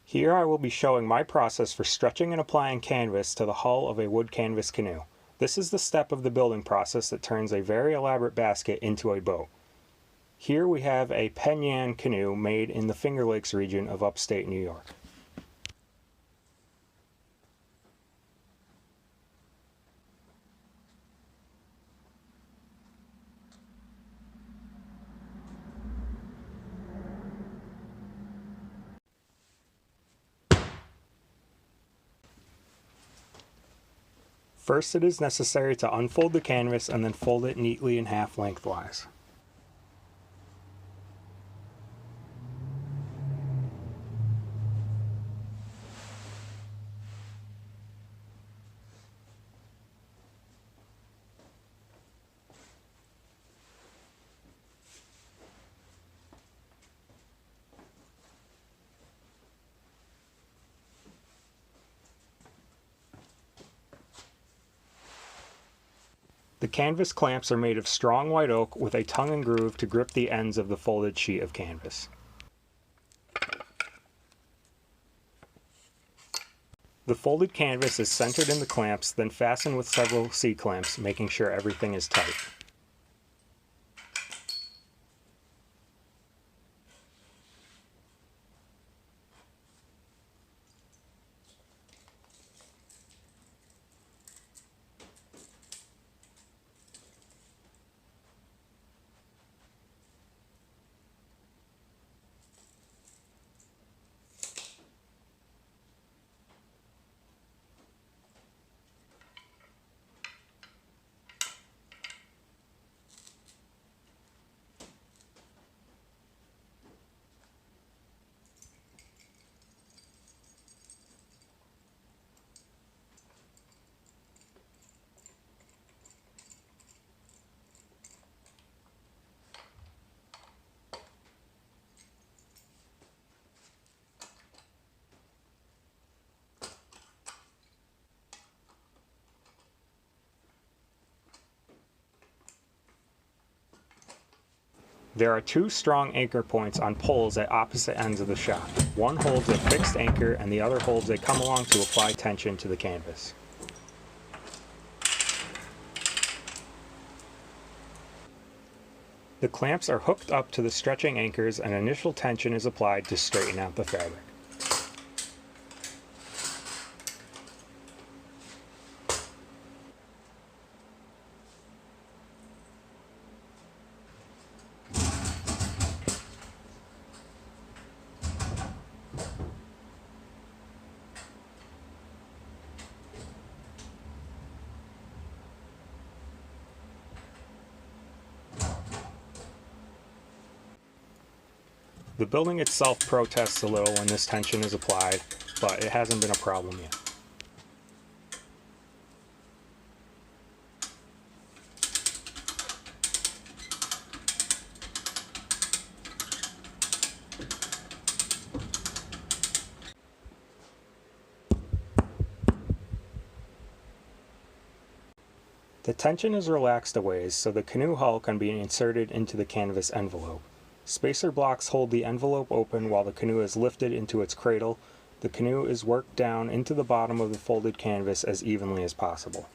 Here I will be showing my process for stretching and applying canvas to the hull of a wood canvas canoe. This is the step of the building process that turns a very elaborate basket into a boat. Here we have a Penyan canoe made in the Finger Lakes region of upstate New York. First, it is necessary to unfold the canvas and then fold it neatly in half lengthwise. The canvas clamps are made of strong white oak with a tongue and groove to grip the ends of the folded sheet of canvas. The folded canvas is centered in the clamps, then fastened with several C-clamps, making sure everything is tight. There are two strong anchor points on poles at opposite ends of the shop. One holds a fixed anchor and the other holds a come-along to apply tension to the canvas. The clamps are hooked up to the stretching anchors and initial tension is applied to straighten out the fabric. The building itself protests a little when this tension is applied, but it hasn't been a problem yet. The tension is relaxed a ways so the canoe hull can be inserted into the canvas envelope. Spacer blocks hold the envelope open while the canoe is lifted into its cradle. The canoe is worked down into the bottom of the folded canvas as evenly as possible.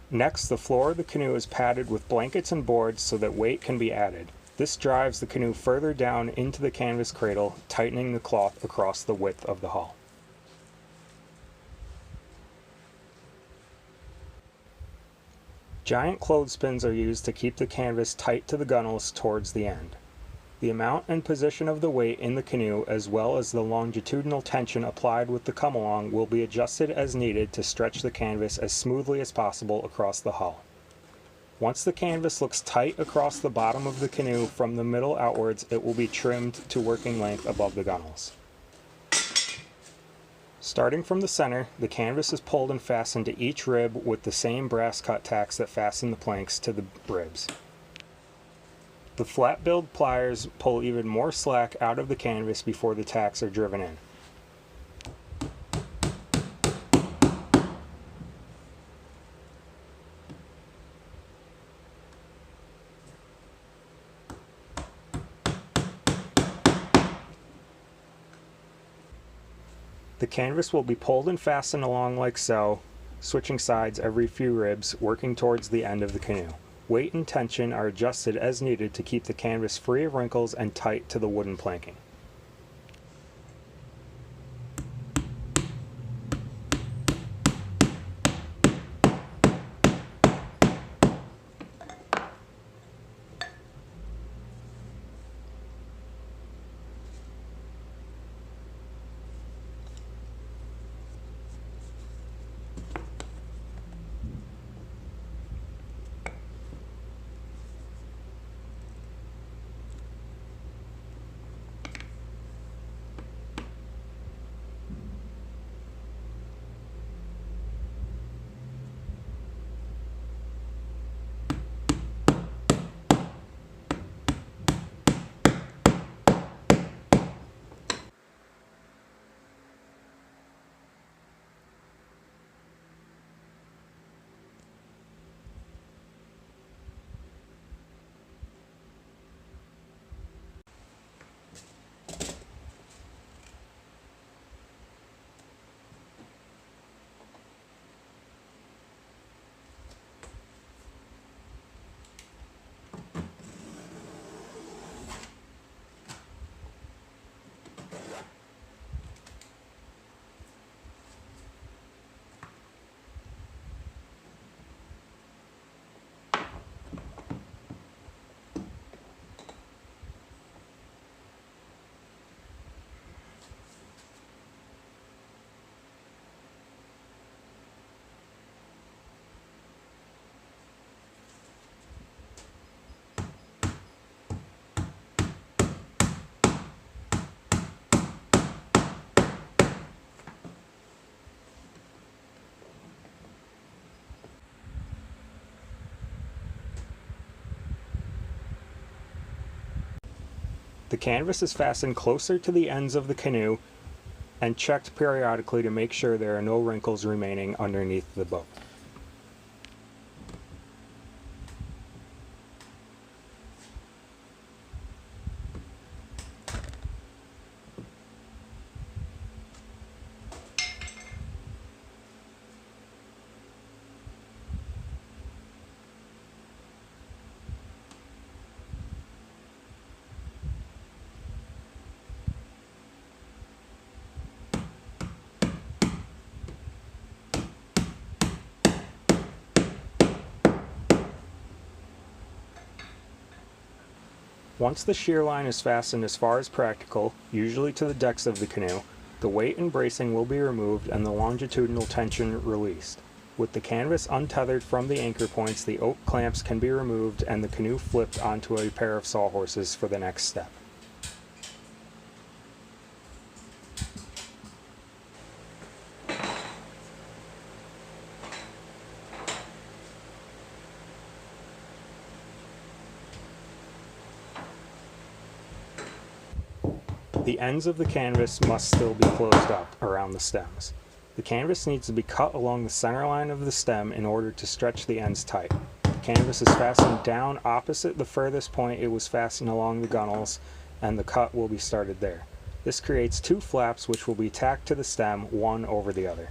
Next, the floor of the canoe is padded with blankets and boards so that weight can be added. This drives the canoe further down into the canvas cradle, tightening the cloth across the width of the hull. Giant clothespins are used to keep the canvas tight to the gunnels towards the end. The amount and position of the weight in the canoe, as well as the longitudinal tension applied with the come-along, will be adjusted as needed to stretch the canvas as smoothly as possible across the hull. Once the canvas looks tight across the bottom of the canoe from the middle outwards, it will be trimmed to working length above the gunwales. Starting from the center, the canvas is pulled and fastened to each rib with the same brass cut tacks that fasten the planks to the ribs. The flat billed pliers pull even more slack out of the canvas before the tacks are driven in. The canvas will be pulled and fastened along like so, switching sides every few ribs, working towards the end of the canoe. Weight and tension are adjusted as needed to keep the canvas free of wrinkles and tight to the wooden planking. The canvas is fastened closer to the ends of the canoe and checked periodically to make sure there are no wrinkles remaining underneath the boat. Once the shear line is fastened as far as practical, usually to the decks of the canoe, the weight and bracing will be removed and the longitudinal tension released. With the canvas untethered from the anchor points, the oak clamps can be removed and the canoe flipped onto a pair of sawhorses for the next step. The ends of the canvas must still be closed up around the stems. The canvas needs to be cut along the center line of the stem in order to stretch the ends tight. The canvas is fastened down opposite the furthest point it was fastened along the gunwales, and the cut will be started there. This creates two flaps which will be tacked to the stem, one over the other.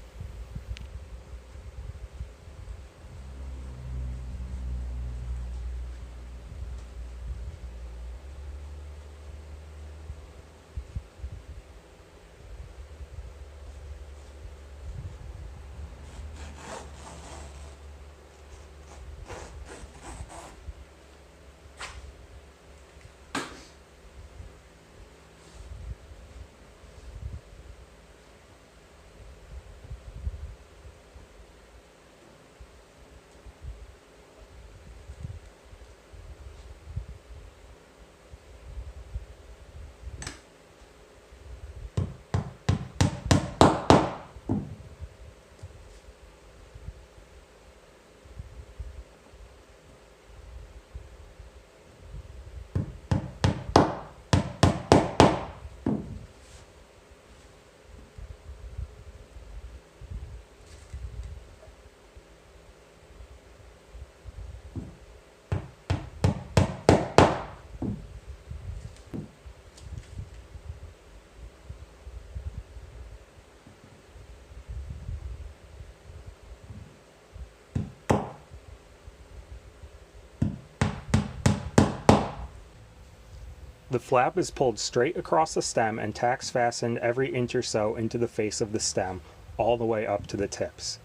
The flap is pulled straight across the stem and tacks fastened every inch or so into the face of the stem, all the way up to the tips.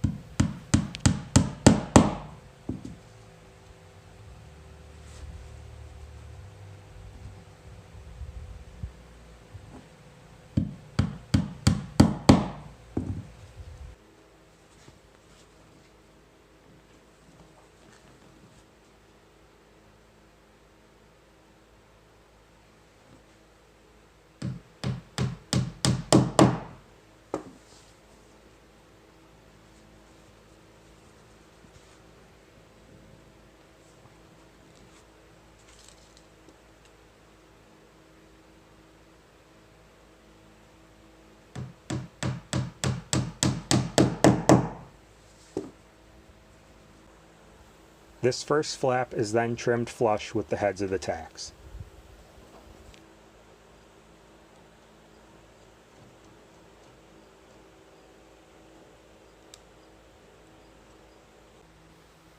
This first flap is then trimmed flush with the heads of the tacks.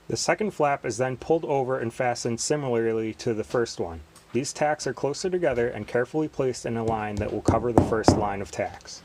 The second flap is then pulled over and fastened similarly to the first one. These tacks are closer together and carefully placed in a line that will cover the first line of tacks.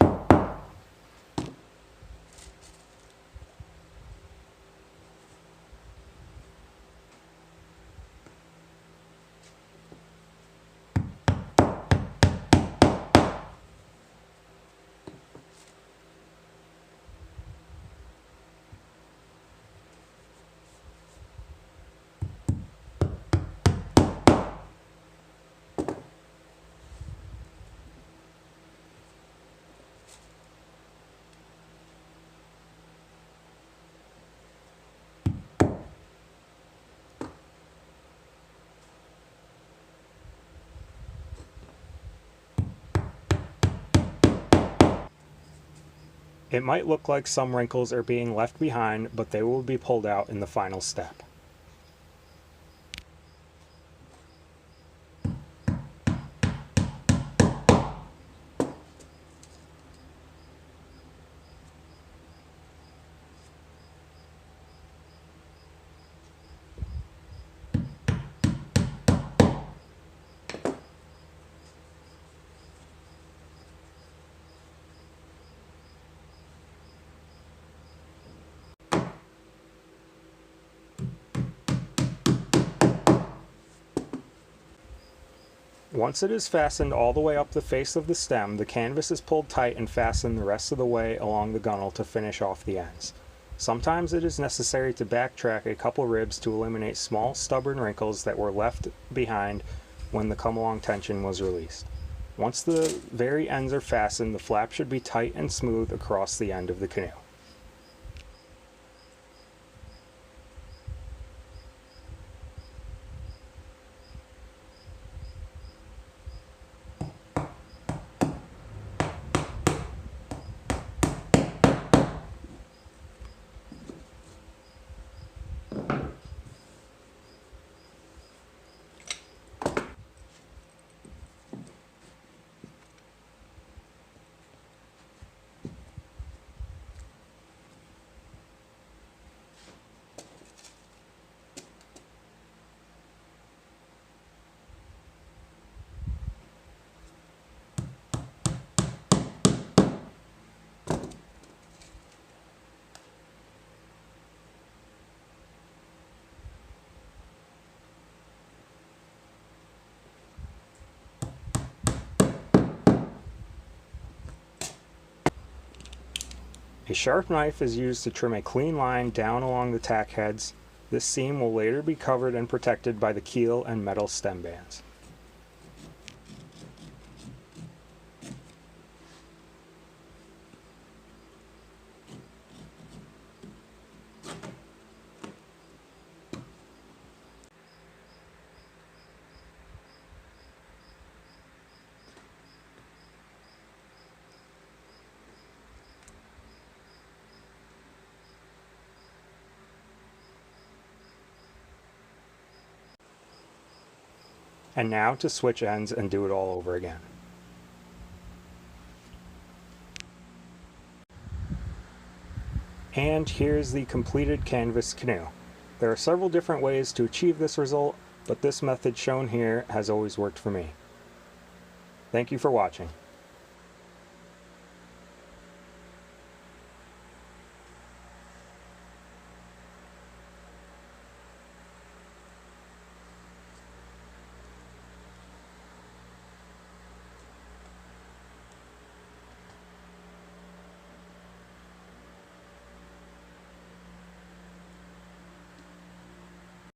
It might look like some wrinkles are being left behind, but they will be pulled out in the final step. Once it is fastened all the way up the face of the stem, the canvas is pulled tight and fastened the rest of the way along the gunnel to finish off the ends. Sometimes it is necessary to backtrack a couple ribs to eliminate small stubborn wrinkles that were left behind when the come-along tension was released. Once the very ends are fastened, the flap should be tight and smooth across the end of the canoe. A sharp knife is used to trim a clean line down along the tack heads. This seam will later be covered and protected by the keel and metal stem bands. And now to switch ends and do it all over again. And here's the completed canvas canoe. There are several different ways to achieve this result, but this method shown here has always worked for me. Thank you for watching.